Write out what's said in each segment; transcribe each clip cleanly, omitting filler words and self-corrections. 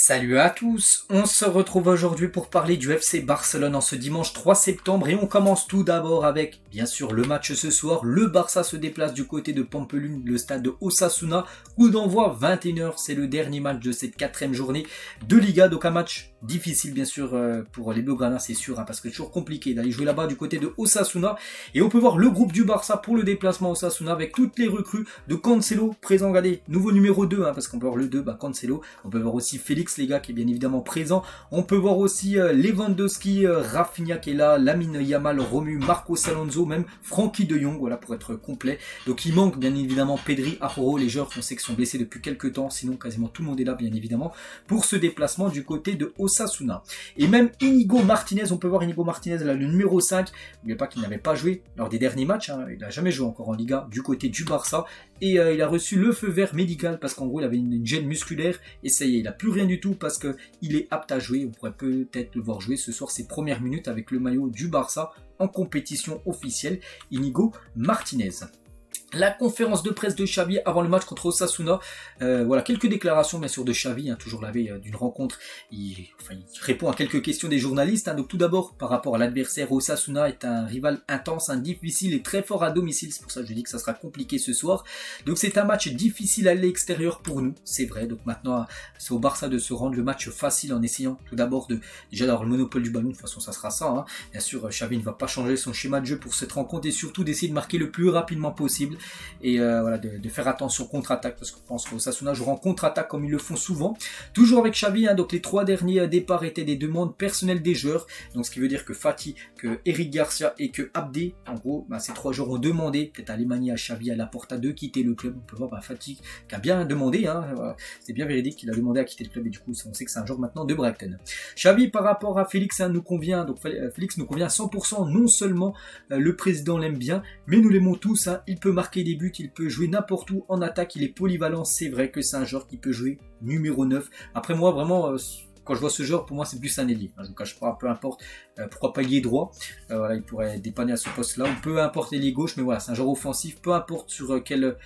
Salut à tous, on se retrouve aujourd'hui pour parler du FC Barcelone en ce dimanche 3 septembre et on commence tout d'abord avec, bien sûr, le match ce soir. Le Barça se déplace du côté de Pampelune, le stade de Osasuna, coup d'envoi 21h, c'est le dernier match de cette 4e journée de Liga, donc un match difficile bien sûr pour les Blaugrana, c'est sûr, parce que c'est toujours compliqué d'aller jouer là-bas du côté de Osasuna. Et on peut voir le groupe du Barça pour le déplacement à Osasuna avec toutes les recrues de Cancelo présent, regardez, nouveau numéro 2, parce qu'on peut voir le 2, Cancelo, on peut voir aussi Félix, les gars, qui est bien évidemment présent. On peut voir aussi Lewandowski, Rafinha qui est là, Lamine Yamal, Romu, Marcos Alonso, même Frankie de Jong, voilà, pour être complet. Donc il manque bien évidemment Pedri, Arroyo, les joueurs qu'on sait qui sont blessés depuis quelques temps, sinon quasiment tout le monde est là bien évidemment pour ce déplacement du côté de Osasuna. Et même Inigo Martinez, on peut voir Inigo Martinez là, le numéro 5, n'oubliez pas qu'il n'avait pas joué lors des derniers matchs, il n'a jamais joué encore en Liga du côté du Barça, et il a reçu le feu vert médical parce qu'en gros il avait une gêne musculaire, et ça y est, il n'a plus rien du tout parce qu'il est apte à jouer. On pourrait peut-être le voir jouer ce soir ses premières minutes avec le maillot du Barça en compétition officielle, Inigo Martinez. La conférence de presse de Xavi avant le match contre Osasuna, voilà, quelques déclarations bien sûr de Xavi, toujours la veille d'une rencontre, il répond à quelques questions des journalistes, donc tout d'abord par rapport à l'adversaire, Osasuna est un rival intense, difficile et très fort à domicile, c'est pour ça que je dis que ça sera compliqué ce soir, donc c'est un match difficile à l'extérieur pour nous, c'est vrai, donc maintenant c'est au Barça de se rendre le match facile en essayant tout d'abord déjà d'avoir le monopole du ballon, de toute façon ça sera ça, bien sûr Xavi ne va pas changer son schéma de jeu pour cette rencontre et surtout d'essayer de marquer le plus rapidement possible. Et voilà, de faire attention contre-attaque, parce que je pense qu'Osasuna jouera en contre-attaque comme ils le font souvent. Toujours avec Xavi, donc les 3 derniers départs étaient des demandes personnelles des joueurs, donc ce qui veut dire que Fati, que Eric Garcia et que Abdé, en gros, ces 3 joueurs ont demandé, peut-être à Lemani, à Xavi, à Laporta, de quitter le club. On peut voir Fati qui a bien demandé, c'est bien véridique qu'il a demandé à quitter le club, et du coup on sait que c'est un joueur maintenant de Brighton. Xavi par rapport à Félix nous convient, donc Félix nous convient à 100%, non seulement le président l'aime bien, mais nous l'aimons tous, il peut marquer des buts, il peut jouer n'importe où en attaque, il est polyvalent, c'est vrai que c'est un joueur qui peut jouer numéro 9. Après moi vraiment, quand je vois ce joueur, pour moi c'est plus un ailier, je ne vous cache pas, peu importe, pourquoi pas ailier droit, voilà, il pourrait dépanner à ce poste là, ou peu importe ailier gauche, mais voilà, c'est un joueur offensif, peu importe sur quelle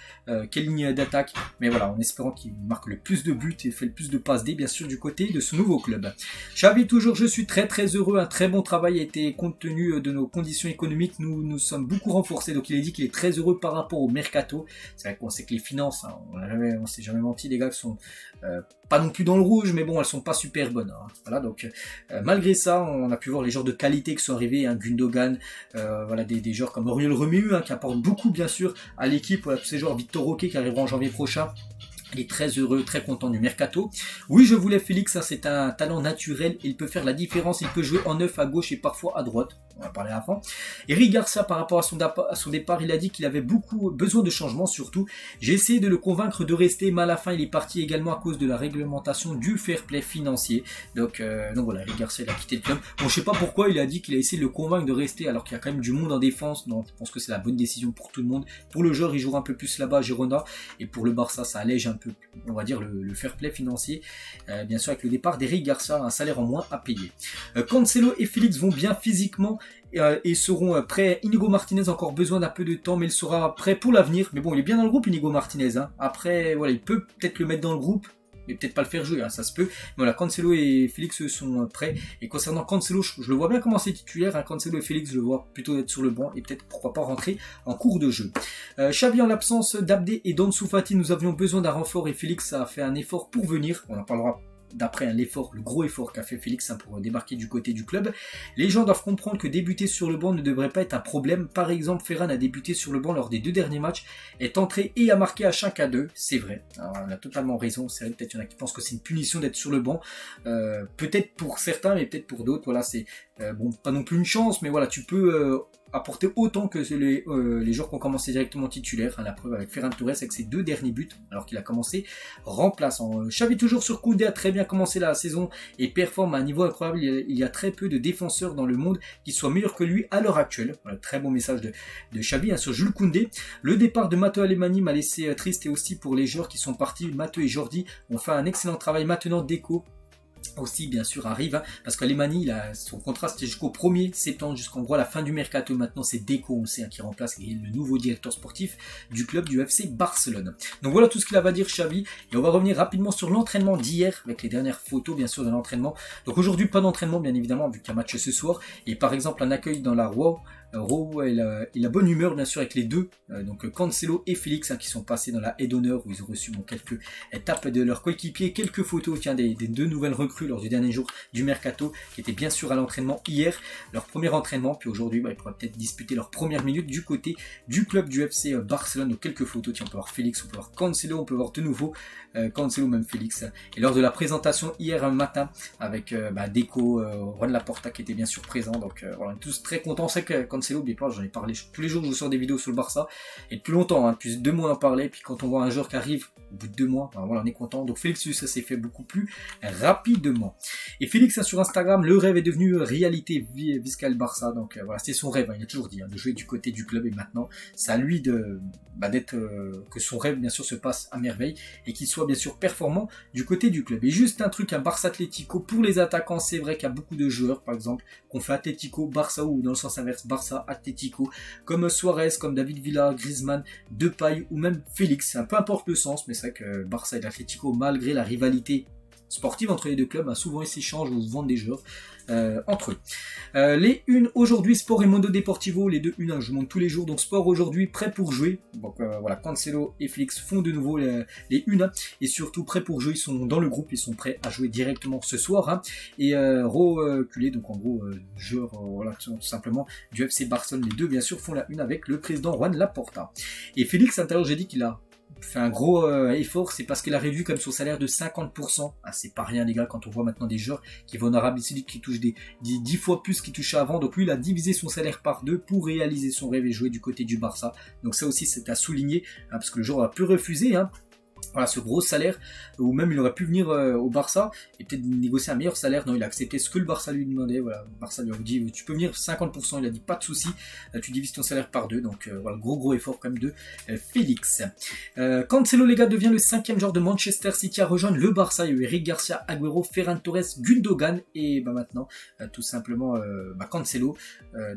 ligne d'attaque, mais voilà, en espérant qu'il marque le plus de buts et fait le plus de passes D, bien sûr, du côté de ce nouveau club. Xavi, toujours, je suis très très heureux, un très bon travail a été, compte tenu de nos conditions économiques, nous sommes beaucoup renforcés, donc il a dit qu'il est très heureux par rapport au mercato. C'est vrai qu'on sait que les finances, on s'est jamais menti, les gars, qui sont pas non plus dans le rouge, mais bon, elles sont pas super bonnes, voilà, donc malgré ça, on a pu voir les joueurs de qualité qui sont arrivés, Gundogan, voilà, des joueurs comme Oriol Romeu, qui apportent beaucoup bien sûr à l'équipe, voilà, tous ces joueurs, Victor Roque qui arriveront en janvier prochain. Il est très heureux, très content du mercato. Oui, je voulais Félix, c'est un talent naturel, il peut faire la différence, il peut jouer en neuf à gauche et parfois à droite. On va parler avant. Eric Garcia, par rapport à son départ, il a dit qu'il avait beaucoup besoin de changements, surtout. J'ai essayé de le convaincre de rester, mais à la fin, il est parti également à cause de la réglementation du fair play financier. Donc voilà, Eric Garcia, il a quitté le club. Bon, je sais pas pourquoi il a dit qu'il a essayé de le convaincre de rester, alors qu'il y a quand même du monde en défense. Donc, je pense que c'est la bonne décision pour tout le monde. Pour le joueur, il jouera un peu plus là-bas à Girona. Et pour le Barça, ça allège un peu, on va dire, le fair play financier. Bien sûr, avec le départ d'Eric Garcia, un salaire en moins à payer. Cancelo et Félix vont bien physiquement et seront prêts. Inigo Martinez a encore besoin d'un peu de temps, mais il sera prêt pour l'avenir. Mais bon, il est bien dans le groupe, Inigo Martinez. Après, voilà, il peut peut-être le mettre dans le groupe, mais peut-être pas le faire jouer, ça se peut. Mais voilà, Cancelo et Félix sont prêts. Et concernant Cancelo, je le vois bien commencer titulaire. Cancelo et Félix, je le vois plutôt être sur le banc et peut-être pourquoi pas rentrer en cours de jeu. Xavi, en l'absence d'Abdé et d'Ansu Fati, nous avions besoin d'un renfort et Félix a fait un effort pour venir. On en parlera d'après le gros effort qu'a fait Félix pour débarquer du côté du club. Les gens doivent comprendre que débuter sur le banc ne devrait pas être un problème. Par exemple, Ferran a débuté sur le banc lors des 2 derniers matchs, est entré et a marqué à chacun d'eux. C'est vrai, alors, on a totalement raison. C'est vrai, peut-être il y en a qui pensent que c'est une punition d'être sur le banc. Peut-être pour certains, mais peut-être pour d'autres. Voilà, c'est bon, pas non plus une chance, mais voilà, tu peux apporter autant que les joueurs qui ont commencé directement titulaires, la preuve avec Ferran Torres avec ses 2 derniers buts alors qu'il a commencé remplaçant. Xavi toujours sur Koundé a très bien commencé la saison et performe à un niveau incroyable. Il y a très peu de défenseurs dans le monde qui soient meilleurs que lui à l'heure actuelle. Voilà, très bon message de Xavi sur Jules Koundé. Le départ de Matteo Alemany m'a laissé triste et aussi pour les joueurs qui sont partis. Matteo et Jordi ont fait un excellent travail. Maintenant Deco aussi bien sûr arrive, hein, parce qu'Alemany, son contrat c'était jusqu'au 1er septembre, jusqu'en gros à la fin du mercato. Maintenant c'est Deco, on le sait, hein, qui remplace le nouveau directeur sportif du club du FC Barcelone. Donc voilà tout ce qu'il a à dire Xavi, et on va revenir rapidement sur l'entraînement d'hier, avec les dernières photos bien sûr de l'entraînement. Donc aujourd'hui pas d'entraînement bien évidemment, vu qu'il y a un match ce soir, et par exemple un accueil dans la Roi et la bonne humeur bien sûr avec les deux, donc Cancelo et Félix, hein, qui sont passés dans la haie d'honneur où ils ont reçu quelques étapes de leurs coéquipiers, quelques photos des deux nouvelles recrues lors du dernier jour du mercato, qui étaient bien sûr à l'entraînement hier, leur premier entraînement, puis aujourd'hui ils pourraient peut-être disputer leur première minute du côté du club du FC Barcelone. Donc quelques photos, tiens, on peut voir Félix, on peut voir Cancelo, on peut voir de nouveau Cancelo, même Félix, et lors de la présentation hier matin avec Deco, Juan Laporta qui était bien sûr présent, donc voilà, on est tous très contents. C'est que Cancelo, bien j'en ai parlé tous les jours, je vous sors des vidéos sur le Barça, et depuis longtemps, hein, depuis 2 mois on en parlait, puis quand on voit un joueur qui arrive au bout de 2 mois, voilà, on est content. Donc Félix, ça s'est fait beaucoup plus rapidement. Et Félix, sur Instagram, le rêve est devenu réalité Vizcaya Barça, donc voilà, c'était son rêve, hein, il a toujours dit, hein, de jouer du côté du club, et maintenant c'est à lui d'être que son rêve bien sûr se passe à merveille, et qu'il soit bien sûr performant du côté du club. Et juste un truc, un Barça Atlético pour les attaquants, c'est vrai qu'il y a beaucoup de joueurs par exemple qu'on fait Atlético Barça, ou dans le sens inverse Barça Atlético, comme Suarez, comme David Villa, Griezmann, Depay ou même Félix, peu importe le sens, mais c'est vrai que Barça et l'Atlético, malgré la rivalité sportive entre les deux clubs, souvent ils s'échangent ou vendent des joueurs entre eux. Les unes aujourd'hui, Sport et Mundo Deportivo, les deux unes, je vous montre tous les jours. Donc Sport aujourd'hui, prêt pour jouer. Donc voilà, Cancelo et Félix font de nouveau les unes, et surtout prêts pour jouer, ils sont dans le groupe, ils sont prêts à jouer directement ce soir, hein. Et reculé, donc en gros joueurs voilà, tout simplement du FC Barcelone, les deux bien sûr font la une avec le président Juan Laporta. Et Félix, à l'intérieur, j'ai dit qu'il a fait un gros effort, c'est parce qu'il a réduit comme son salaire de 50%. C'est pas rien les gars, quand on voit maintenant des joueurs qui vont en Arabie Saoudite qui touchent des 10 fois plus qu'ils touchaient avant. Donc lui il a divisé son salaire par 2 pour réaliser son rêve et jouer du côté du Barça. Donc ça aussi c'est à souligner, hein, parce que le joueur a pu refuser, hein, voilà, ce gros salaire, ou même il aurait pu venir au Barça et peut-être négocier un meilleur salaire. Non, il a accepté ce que le Barça lui demandait. Voilà, le Barça lui a dit tu peux venir 50%, il a dit pas de souci, tu divises ton salaire par 2. Donc voilà, gros effort quand même de Félix. Cancelo les gars devient le 5e joueur de Manchester City à rejoindre le Barça. Il y a eu Eric Garcia, Agüero, Ferran Torres, Gundogan et maintenant tout simplement Cancelo.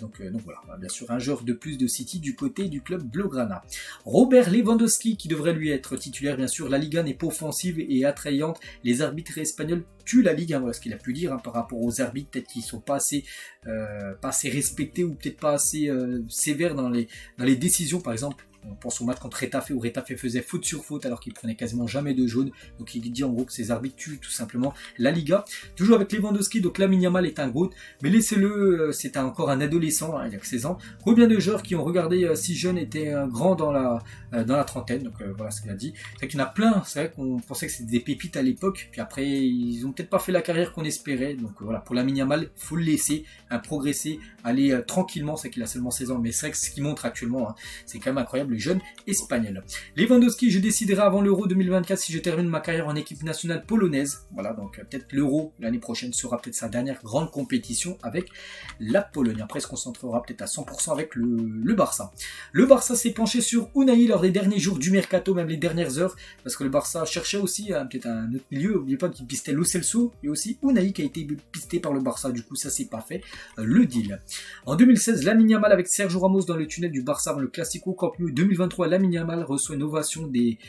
Donc voilà, bien sûr un joueur de plus de City du côté du club Blaugrana. Robert Lewandowski qui devrait lui être titulaire bien sûr. La Liga n'est pas offensive et attrayante. Les arbitres espagnols tuent la Ligue, hein, voilà ce qu'il a pu dire, hein, par rapport aux arbitres, peut-être qu'ils sont pas assez respectés, ou peut-être pas assez sévères dans les décisions. Par exemple, on pense au match contre Retafe, où Retafe faisait faute sur faute alors qu'il prenait quasiment jamais de jaune. Donc il dit en gros que ces arbitres tuent tout simplement la Liga. Toujours avec Lewandowski, donc Lamine Yamal est un GOAT, mais laissez-le, c'est encore un adolescent, hein, il a que 16 ans. Combien de joueurs qui ont regardé si jeune étaient grands dans la trentaine, donc voilà ce qu'il a dit. C'est vrai qu'il y en a plein, c'est vrai qu'on pensait que c'était des pépites à l'époque, puis après ils ont peut-être pas fait la carrière qu'on espérait. Donc voilà, pour Lamine Yamal, il faut le laisser progresser, aller tranquillement. C'est qu'il a seulement 16 ans, mais c'est vrai que ce qu'il montre actuellement, hein, c'est quand même incroyable, le jeune espagnol. Lewandowski, je déciderai avant l'Euro 2024 si je termine ma carrière en équipe nationale polonaise. Voilà, donc peut-être l'Euro l'année prochaine sera peut-être sa dernière grande compétition avec la Pologne. Après, il se concentrera peut-être à 100% avec le Barça. Le Barça s'est penché sur Unai lors des derniers jours du mercato, même les dernières heures, parce que le Barça cherchait aussi peut-être un autre milieu. N'oubliez pas qu'il pistait Lo Celso et aussi Unai qui a été pisté par le Barça. Du coup, ça c'est pas fait. Le deal. En 2016, Lamine Yamal avec Sergio Ramos dans le tunnel du Barça avant le Classico Camp Nou. 2023, Lamine Yamal reçoit une ovation des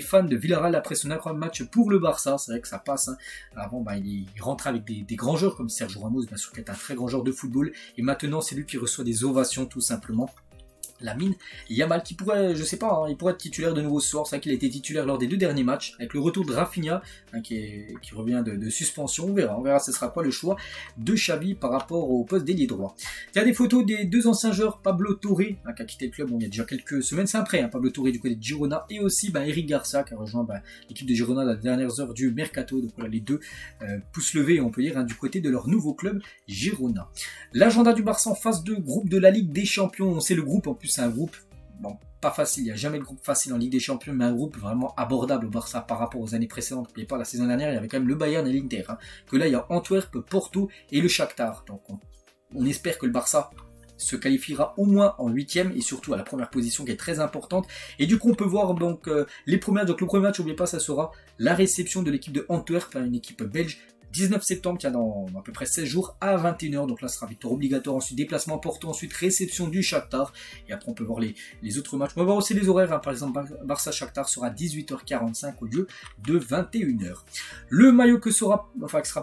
fans de Villarreal après son incroyable match pour le Barça. C'est vrai que ça passe, hein. Avant, il rentre avec des grands joueurs comme Sergio Ramos, bien sûr, qui est un très grand joueur de football. Et maintenant, c'est lui qui reçoit des ovations, tout simplement. Lamine Yamal qui pourrait, je sais pas, hein, il pourrait être titulaire de nouveau ce soir. C'est vrai qu'il a été titulaire lors des 2 derniers matchs avec le retour de Rafinha, hein, qui revient de suspension. On verra ce sera quoi le choix de Xavi par rapport au poste d'ailier droit. Il y a des photos des 2 anciens joueurs, Pablo Torre, hein, qui a quitté le club il y a déjà quelques semaines, c'est après, hein, Pablo Torre du côté de Girona, et aussi Eric Garcia qui a rejoint l'équipe de Girona dans les dernières heures du mercato. Donc voilà, les deux pouces levés, on peut dire, hein, du côté de leur nouveau club Girona. L'agenda du Barça en phase 2, groupe de la Ligue des Champions. On sait le groupe, en plus c'est un groupe, pas facile, il n'y a jamais de groupe facile en Ligue des Champions, mais un groupe vraiment abordable au Barça par rapport aux années précédentes. N'oubliez pas, la saison dernière, il y avait quand même le Bayern et l'Inter, hein, que là il y a Antwerp, Porto et le Shakhtar. Donc on espère que le Barça se qualifiera au moins en 8e et surtout à la première position qui est très importante. Et du coup on peut voir donc les premiers. Donc le premier match, n'oubliez pas, ça sera la réception de l'équipe de Antwerp, une équipe belge 19 septembre, tiens, dans à peu près 16 jours, à 21h. Donc là, ce sera victoire obligatoire. Ensuite, déplacement Porto. Ensuite, réception du Shakhtar. Et après, on peut voir les autres matchs. On va voir aussi les horaires. Hein. Par exemple, Barça-Shakhtar sera 18h45 au lieu de 21h. Le maillot qui sera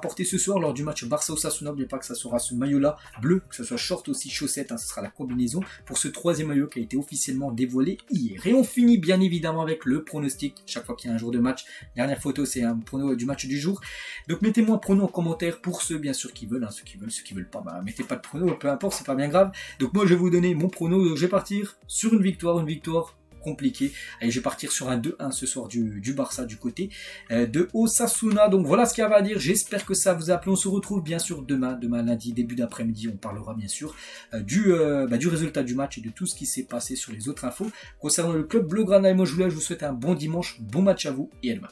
porté ce soir lors du match Barça-Osasuna. N'oubliez pas que ça sera ce maillot-là, bleu, que ce soit short aussi, chaussette. Hein, ce sera la combinaison pour ce troisième maillot qui a été officiellement dévoilé hier. Et on finit bien évidemment avec le pronostic. Chaque fois qu'il y a un jour de match, dernière photo, c'est un prono du match du jour. Donc mettez-moi un prono en commentaire pour ceux bien sûr qui veulent, hein, ceux qui veulent pas, mettez pas de prono, peu importe, c'est pas bien grave. Donc moi je vais vous donner mon prono, donc je vais partir sur une victoire compliquée. Allez, je vais partir sur un 2-1 ce soir du Barça du côté de Osasuna. Donc voilà ce qu'il y avait à dire. J'espère que ça vous a plu. On se retrouve bien sûr demain lundi, début d'après-midi. On parlera bien sûr du résultat du match et de tout ce qui s'est passé sur les autres infos concernant le club Blaugrana. Et moi je vous souhaite un bon dimanche, bon match à vous et à demain.